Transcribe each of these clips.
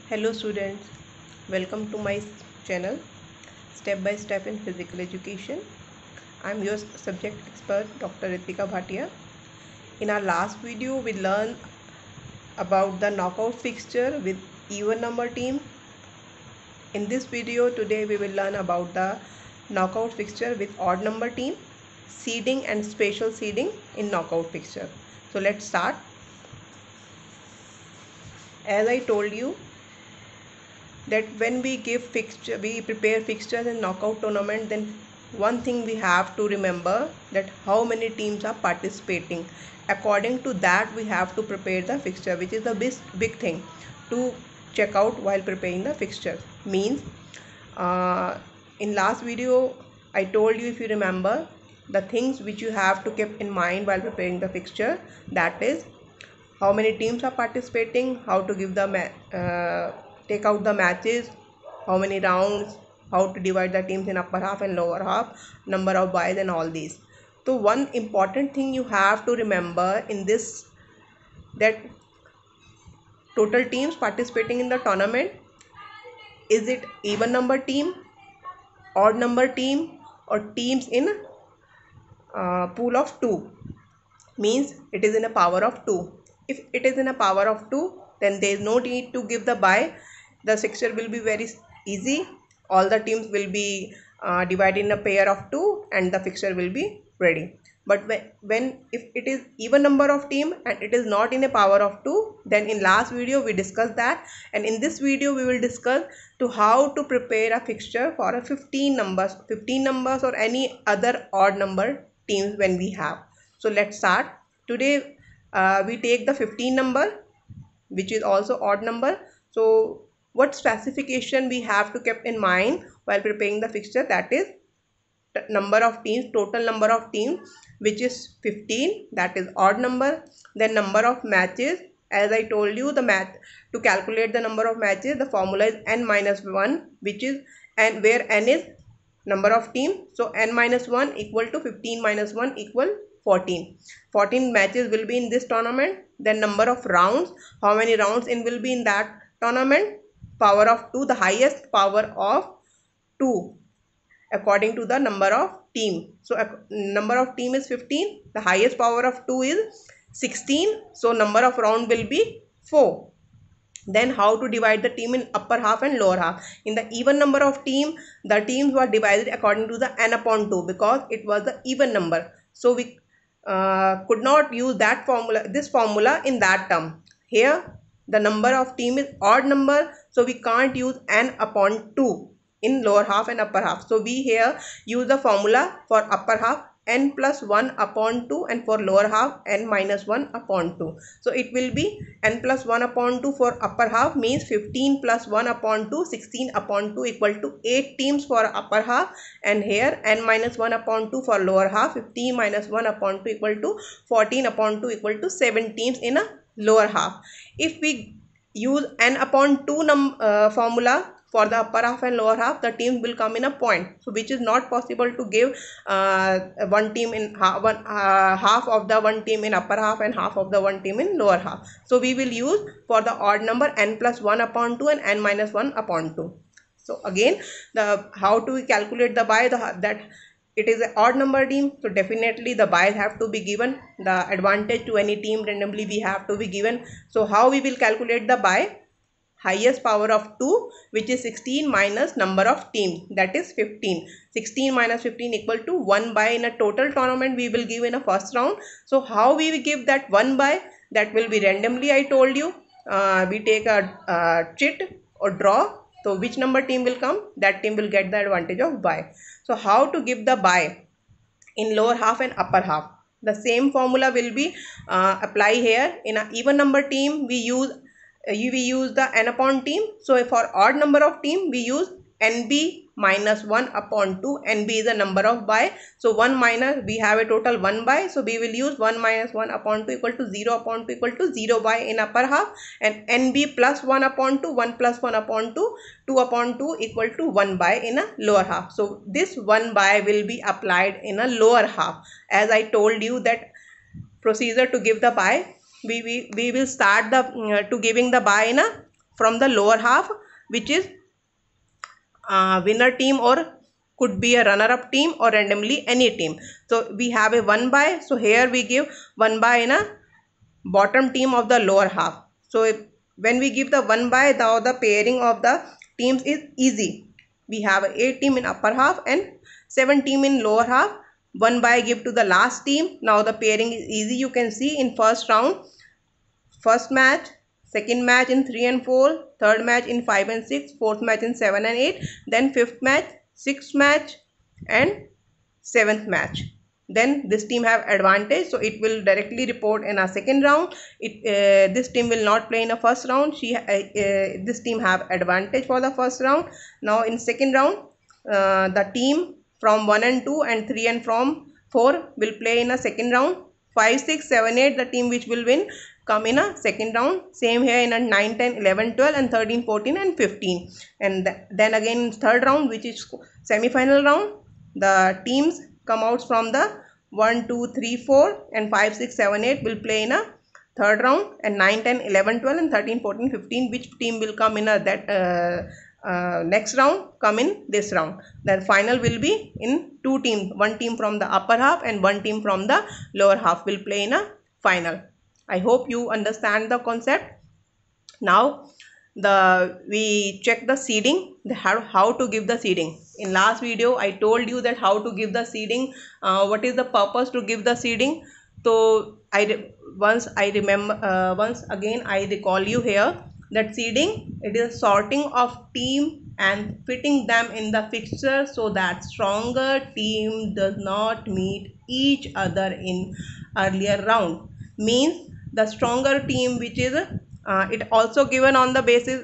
Hello students, welcome to my channel Step by Step in Physical Education. I am your subject expert Dr. Ritika Bhatia. In our last video we learned about the knockout fixture with even number team. In this video today we will learn about the knockout fixture with odd number team, seeding and spatial seeding in knockout fixture. So let's start. As I told you that when we prepare fixtures in knockout tournament, then one thing we have to remember that how many teams are participating. According to that we have to prepare the fixture, which is the big thing to check out while preparing the fixture. Means in last video I told you, if you remember, the things which you have to keep in mind while preparing the fixture, that is how many teams are participating, how to give the take out the matches, how many rounds, how to divide the teams in upper half and lower half, number of byes and all these. So one important thing you have to remember in this, that total teams participating in the tournament, is it even number team, odd number team, or teams in pool of 2? Means it is in a power of 2. If it is in a power of 2, then there is no need to give the bye. The fixture will be very easy. All the teams will be divided in a pair of 2 and the fixture will be ready. But if it is even number of team and it is not in a power of 2, then in last video we discussed that, and in this video we will discuss to how to prepare a fixture for a 15 numbers or any other odd number teams when we have. So let's start. Today we take the 15 number, which is also odd number. So what specification we have to keep in mind while preparing the fixture, that is number of teams, total number of teams, which is 15, that is odd number. Then number of matches, as I told you, the math to calculate the number of matches, the formula is n minus 1, which is, and where n is number of teams, so n minus 1 equal to 15 minus 1 equal 14 matches will be in this tournament. Then number of rounds, how many rounds in will be in that tournament, power of 2, the highest power of 2 according to the number of team. So number of team is 15, the highest power of 2 is 16, so number of round will be 4. Then how to divide the team in upper half and lower half. In the even number of team, the teams were divided according to the n upon 2 because it was the even number. So we could not use that formula, this formula in that term. Here the number of team is odd number, so we can't use n upon 2 in lower half and upper half. So we here use the formula for upper half n plus 1 upon 2 and for lower half n minus 1 upon 2. So it will be n plus 1 upon 2 for upper half, means 15 plus 1 upon 2, 16 upon 2 equal to 8 teams for upper half, and here n minus 1 upon 2 for lower half, 15 minus 1 upon 2 equal to 14 upon 2 equal to 7 teams in a lower half. If we use n upon 2 formula for the upper half and lower half, the teams will come in a point, so which is not possible to give one team in half of the one team in upper half and half of the one team in lower half. So we will use for the odd number n plus 1 upon 2 and n minus 1 upon 2. So again, the how to calculate the bye, that it is an odd number team, so definitely the byes have to be given, the advantage to any team randomly we have to be given. So how we will calculate the bye? Highest power of 2, which is 16, minus number of teams, that is 15. 16 minus 15 equal to 1 bye in a total tournament we will give in a first round. So how we will give that 1 bye? That will be randomly, I told you. We take a chit or draw, so which number team will come, that team will get the advantage of bye. So how to give the bye in lower half and upper half? The same formula will be apply here. In an even number team we use the n upon team. So for odd number of team we use nb minus 1 upon 2. nb is a number of bye, so 1 minus, we have a total 1 bye, so we will use 1 minus 1 upon 2 equal to 0 upon 2 equal to 0 bye in upper half, and nb plus 1 upon 2, 1 plus 1 upon 2, 2 upon 2 equal to 1 bye in a lower half. So this 1 bye will be applied in a lower half. As I told you that procedure to give the bye, we will start the to giving the bye in a from the lower half, which is winner team or could be a runner-up team or randomly any team. So we have a 1 by, so here we give 1 by in a bottom team of the lower half. So when we give the 1 by, now the pairing of the teams is easy. We have 8 team in upper half and 7 team in lower half. 1 by give to the last team. Now the pairing is easy. You can see in first round, first match, second match in 3 and 4, third match in 5 and 6, fourth match in 7 and 8, then fifth match, sixth match and seventh match. Then this team have advantage, so it will directly report in a second round. This team will not play in a first round. This team have advantage for the first round. Now in second round, the team from 1 and 2 and 3 and from 4 will play in a second round. 5, 6, 7, 8, the team which will win come in a second round. Same here in a 9, 10, 11, 12 and 13, 14 and 15. And then again in third round, which is semi-final round, the teams come out from the 1, 2, 3, 4 and 5, 6, 7, 8 will play in a third round, and 9, 10, 11, 12 and 13, 14, 15, which team will come in next round come in this round. The final will be in 2 teams, 1 team from the upper half and 1 team from the lower half will play in a final. I hope you understand the concept. Now we check the seeding, how to give the seeding. In last video I told you that how to give the seeding, what is the purpose to give the seeding. So once again I recall you here that seeding, it is sorting of team and fitting them in the fixture so that stronger team does not meet each other in earlier round. Means the stronger team, which is it also given on the basis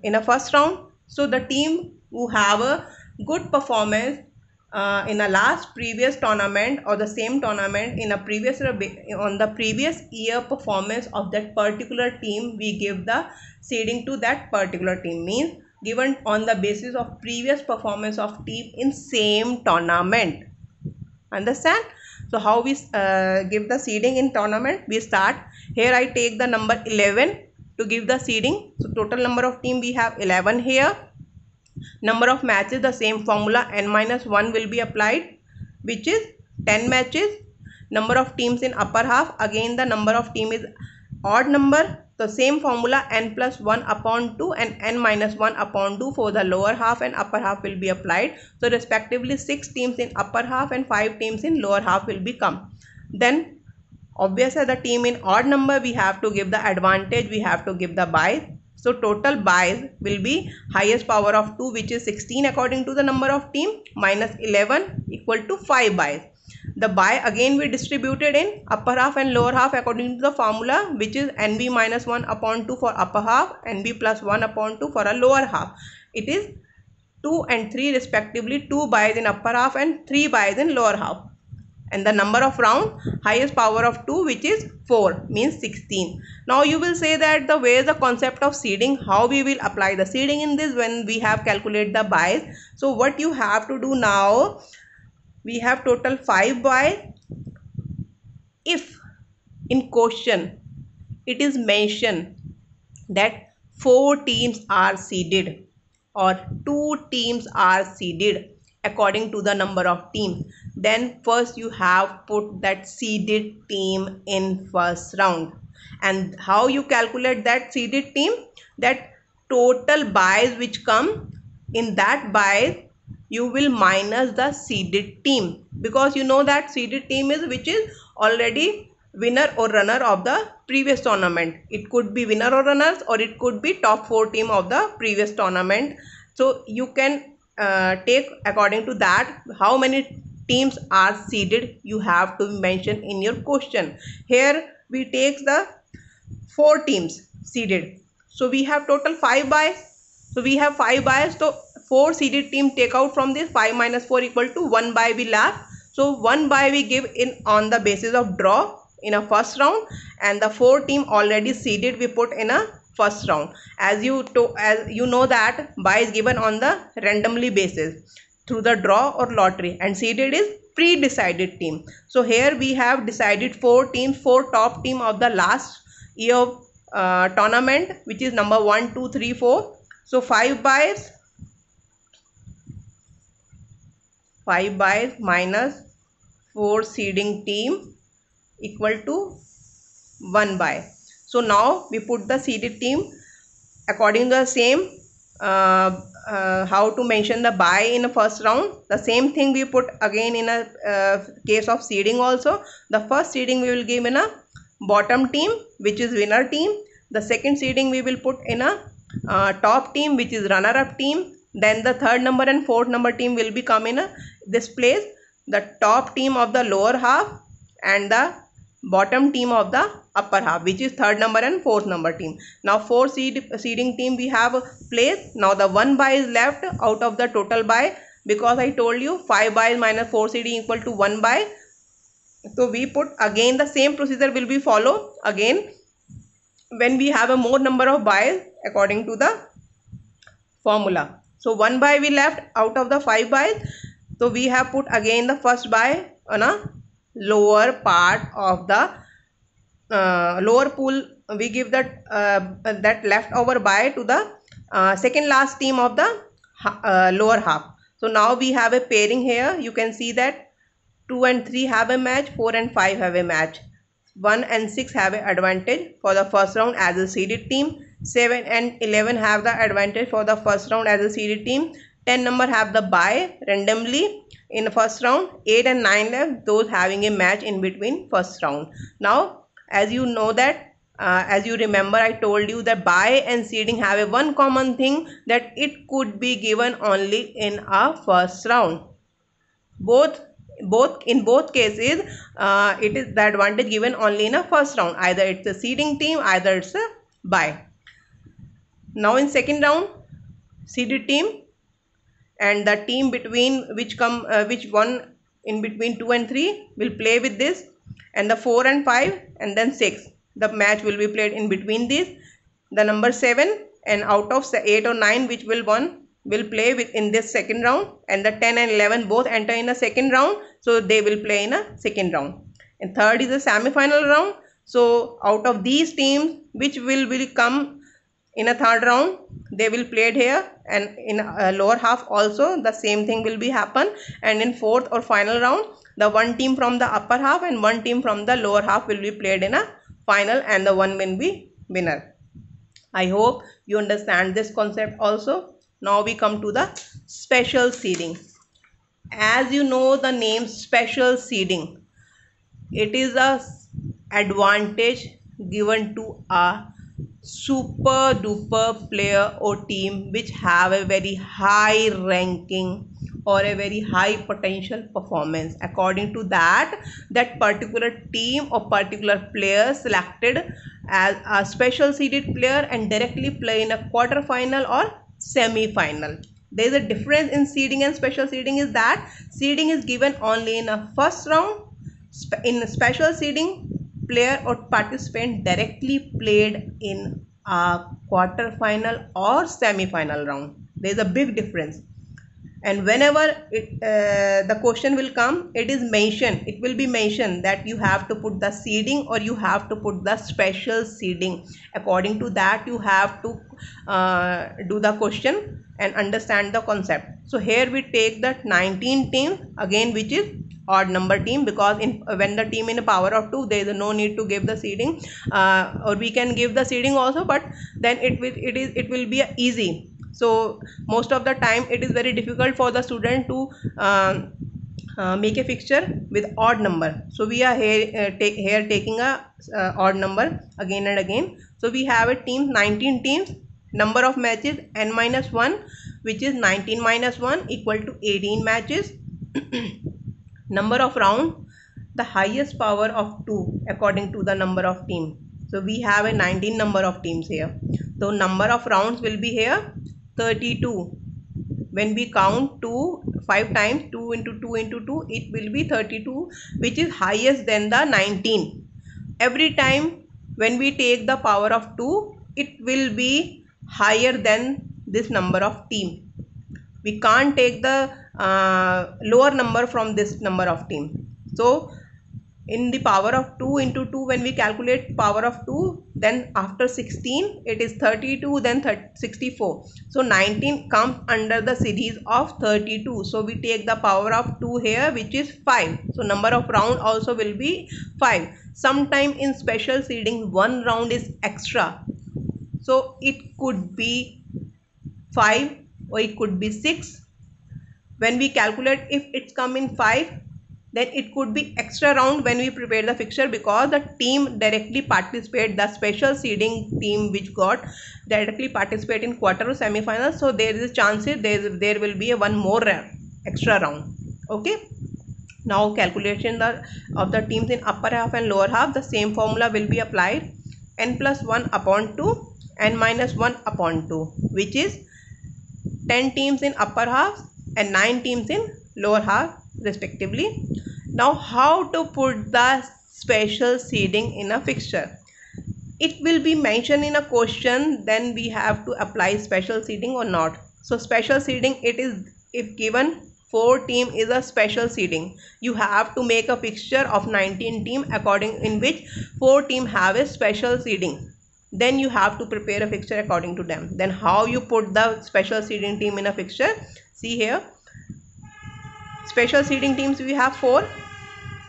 in a first round. So the team who have a good performance in a previous tournament or the same tournament in a on the previous year performance of that particular team, we give the seeding to that particular team. Means given on the basis of previous performance of team in same tournament. Understand? So how we give the seeding in tournament? We start here. I take the number 11 to give the seeding. So total number of team we have 11 here. Number of matches, the same formula, n-1 will be applied, which is 10 matches. Number of teams in upper half, again the number of team is odd number. The same formula, n plus 1 upon 2 and n minus 1 upon 2 for the lower half and upper half will be applied. So respectively 6 teams in upper half and 5 teams in lower half will become. Then obviously the team in odd number, we have to give the advantage, we have to give the buy. So total buys will be highest power of 2, which is 16 according to the number of team, minus 11 equal to 5 buys. The buy again we distributed in upper half and lower half according to the formula, which is nb minus 1 upon 2 for upper half, nb plus 1 upon 2 for a lower half. It is 2 and 3 respectively, 2 buys in upper half and 3 buys in lower half. And the number of round, highest power of 2, which is 4, means 16. Now you will say that the way the concept of seeding, how we will apply the seeding in this when we have calculated the buys. So what you have to do now, we have total 5 buys. If in question it is mentioned that 4 teams are seeded or 2 teams are seeded according to the number of teams, then first you have put that seeded team in first round. And how you calculate that seeded team? That total buys which come in that buys, you will minus the seeded team, because you know that seeded team is which is already winner or runner of the previous tournament. It could be winner or runners, or it could be top 4 team of the previous tournament. So you can take according to that how many teams are seeded, you have to mention in your question. Here we take the 4 teams seeded. So we have total 5 buys. So we have 5 buys. So 4 seeded team take out from this. 5 minus 4 equal to 1 buy we left. So 1 buy we give in on the basis of draw in a first round, and the 4 team already seeded we put in a first round. As you know that buy is given on the randomly basis through the draw or lottery, and seeded is pre-decided team. So here we have decided 4 teams, 4 top team of the last year tournament, which is number 1, 2, 3, 4. So 5 buys minus 4 seeding team equal to 1 buy. So now we put the seeded team according to the same how to mention the buy in a first round. The same thing we put again in a case of seeding also. The first seeding we will give in a bottom team, which is winner team. The second seeding we will put in a top team, which is runner up team. Then the third number and fourth number team will be come in this place, the top team of the lower half and the bottom team of the upper half, which is third number and fourth number team. Now 4 seeding team we have placed. Now the 1 buy is left out of the total buy, because I told you 5 buys minus 4 seeding equal to 1 buy. So we put again the same procedure will be follow again when we have a more number of buys according to the formula. So 1 buy we left out of the 5 buys. So we have put again the first buy on a lower part of the lower pool. We give that that leftover buy to the second last team of the lower half. So now we have a pairing here. You can see that 2 and 3 have a match, 4 and 5 have a match, 1 and 6 have an advantage for the first round as a seeded team, 7 and 11 have the advantage for the first round as a seeded team, 10 number have the bye randomly in the first round, 8 and 9 left, those having a match in between first round. Now as you know that as you remember, I told you that bye and seeding have a one common thing, that it could be given only in a first round. In both cases it is the advantage given only in a first round. Either it's a seeding team, either it's a bye. Now in second round, seeded team and the team between which one in between 2 and 3 will play with this, and the 4 and 5 and then 6, the match will be played in between these. The number 7 and out of 8 or 9 which will play in this second round, and the 10 and 11 both enter in a second round, so they will play in a second round. And third is the semi-final round. So out of these teams which will come in a third round, they will play here, and in a lower half also the same thing will be happen. And in fourth or final round, the one team from the upper half and one team from the lower half will be played in a final, and the one will be winner. I hope you understand this concept also. Now we come to the special seeding. As you know the name special seeding, it is a advantage given to a super duper player or team which have a very high ranking or a very high potential performance. According to that particular team or particular player selected as a special seeded player and directly play in a quarter final or semi-final. There is a difference in seeding and special seeding, is that seeding is given only in a first round. In special seeding, player or participant directly played in a quarter final or semi-final round. There is a big difference. And whenever the question will come, it will be mentioned that you have to put the seeding or you have to put the special seeding. According to that, you have to do the question and understand the concept. So here we take the 19 teams again, which is odd number team, because when the team in a power of 2, there is no need to give the seeding, or we can give the seeding also, but then it will be easy. So most of the time it is very difficult for the student to make a fixture with odd number. So we are here taking a odd number again and again. So we have a team 19 teams, number of matches n-1, which is 19 minus 1 equal to 18 matches. Number of round, the highest power of 2 according to the number of team. So we have a 19 number of teams here. So number of rounds will be here 32. When we count 2 5 times, 2 into 2 into 2, it will be 32, which is highest than the 19. Every time when we take the power of 2, it will be higher than this number of team. We can't take the lower number from this number of team. So in the power of 2 into 2, when we calculate power of 2, then after 16 it is 32, then 64. So 19 comes under the series of 32. So we take the power of 2 here, which is 5. So number of round also will be 5. Sometime in special seeding one round is extra, so it could be 5 or it could be 6. When we calculate, if it's come in 5, then it could be extra round when we prepare the fixture, because the team directly participate, the special seeding team which got directly participate in quarter or semi-final. So there is a chance there will be a one more extra round. Okay, now calculation of the teams in upper half and lower half, the same formula will be applied. N plus 1 upon 2, n minus 1 upon 2, which is 10 teams in upper half and 9 teams in lower half respectively. Now how to put the special seeding in a fixture? It will be mentioned in a question, then we have to apply special seeding or not. So special seeding, it is if given 4 team is a special seeding, you have to make a fixture of 19 team according in which 4 team have a special seeding. Then you have to prepare a fixture according to them. Then how you put the special seeding team in a fixture? See here, special seeding teams we have 4.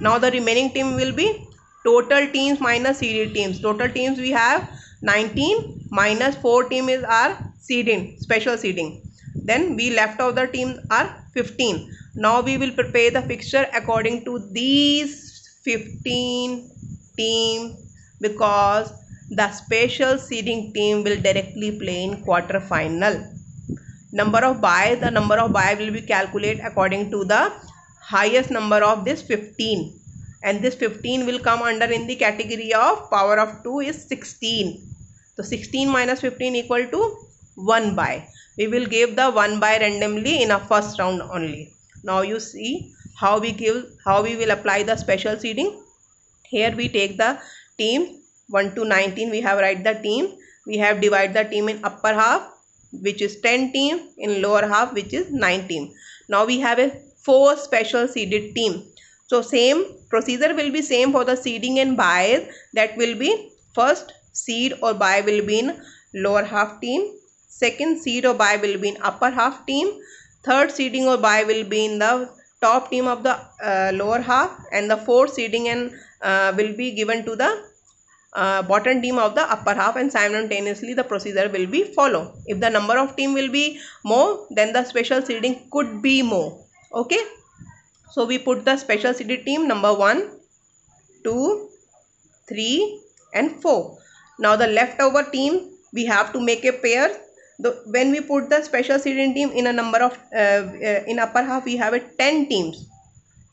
Now the remaining team will be total teams minus seeded teams. Total teams we have 19 minus 4 team is our seeding, special seeding. Then we left out the teams are 15. Now we will prepare the fixture according to these 15 teams, because the special seeding team will directly play in quarter final. Number of bye, the number of bye will be calculated according to the highest number of this 15, and this 15 will come under in the category of power of 2 is 16. So 16 minus 15 equal to 1 bye. We will give the 1 bye randomly in a first round only. Now you see how we will apply the special seeding. Here we take the team 1 to 19, we have write the team, we have divide the team in upper half, which is 10 team, in lower half, which is 9 team. Now we have a 4 special seeded team. So same procedure will be same for the seeding and buys. That will be first seed or buy will be in lower half team, second seed or buy will be in upper half team, third seeding or buy will be in the top team of the lower half, and the fourth seeding and will be given to the bottom team of the upper half, and simultaneously the procedure will be follow. If the number of team will be more, then the special seeding could be more. Okay, so we put the special seeded team number 1, 2, 3 and 4. Now the leftover team we have to make a pair. When we put the special seeding team in a number of in upper half, we have a 10 teams.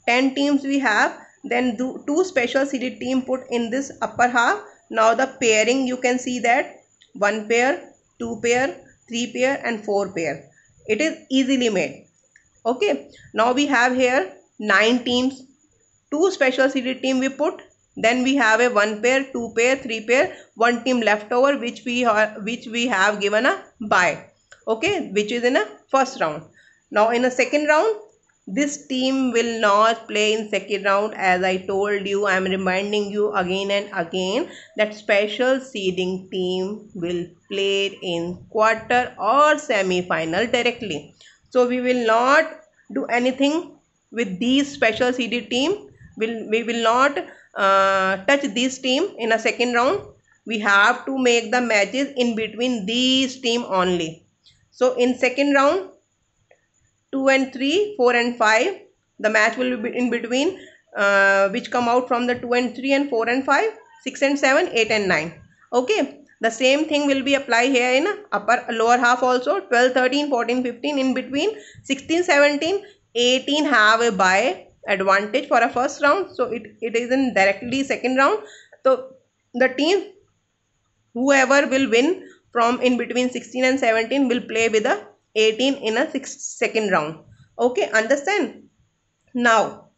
10 teams we have, then 2 special seeded team put in this upper half. Now the pairing, you can see that 1 pair, 2 pair, 3 pair and 4 pair. It is easily made. Okay, now we have here 9 teams, 2 special seeded team we put, then we have a 1 pair, 2 pair, 3 pair, 1 team left over which we have given a bye. Okay, which is in a first round. Now in a second round, this team will not play in second round. As I told you, I am reminding you again and again that special seeding team will play in quarter or semi-final directly. So we will not do anything with these special seeded team. We will not touch this team in a second round. We have to make the matches in between these team only. So in second round, 2 and 3, 4 and 5, the match will be in between which come out from the 2 and 3 and 4 and 5, 6 and 7, 8 and 9. Okay, the same thing will be applied here in lower half also. 12, 13, 14, 15, in between 16, 17, 18 have a bye advantage for a first round. So it is in directly second round. So the team whoever will win from in between 16 and 17 will play with a 18 in a second round. Okay, understand? Now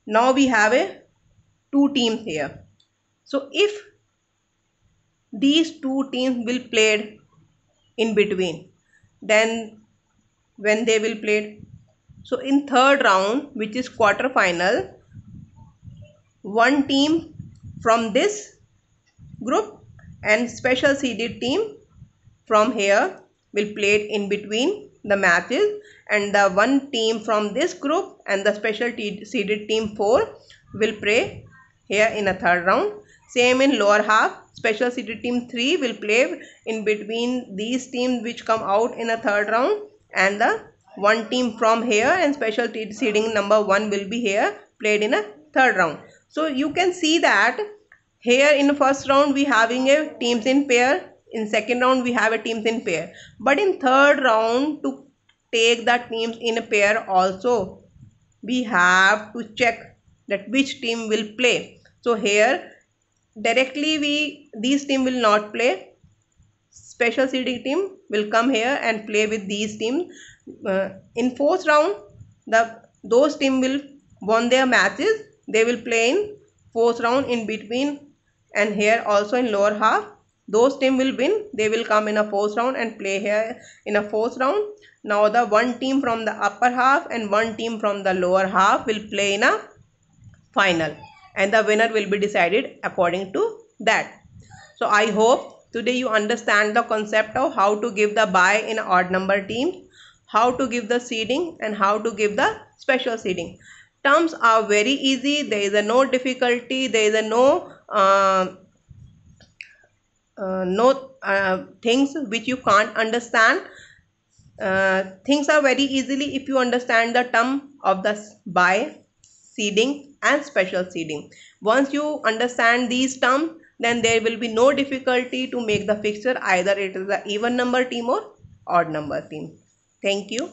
we have a 2 teams here. So if these 2 teams will play in between, then when they will play, so in third round, which is quarter final, 1 team from this group and special seeded team from here will play it in between the matches, and the one team from this group and the special seeded team 4 will play here in a third round. Same in lower half, special seeded team 3 will play in between these teams which come out in a third round, and the one team from here and special seeding number 1 will be here played in a third round. So you can see that here in first round we having a teams in pair, in second round we have a teams in pair, but in third round to take the teams in a pair also we have to check that which team will play. So here directly these team will not play, special seeding team will come here and play with these teams. In fourth round those team will won their matches, they will play in fourth round in between, and here also in lower half those team will win, they will come in a fourth round and play here in a fourth round. Now the one team from the upper half and one team from the lower half will play in a final, and the winner will be decided according to that. So I hope today you understand the concept of how to give the bye in odd number teams, how to give the seeding, and how to give the special seeding. Terms are very easy, there is a no difficulty, there is a no things which you can't understand. Things are very easily if you understand the term of the bye, seeding and special seeding. Once you understand these terms, then there will be no difficulty to make the fixture, either it is the even number team or odd number team. Thank you.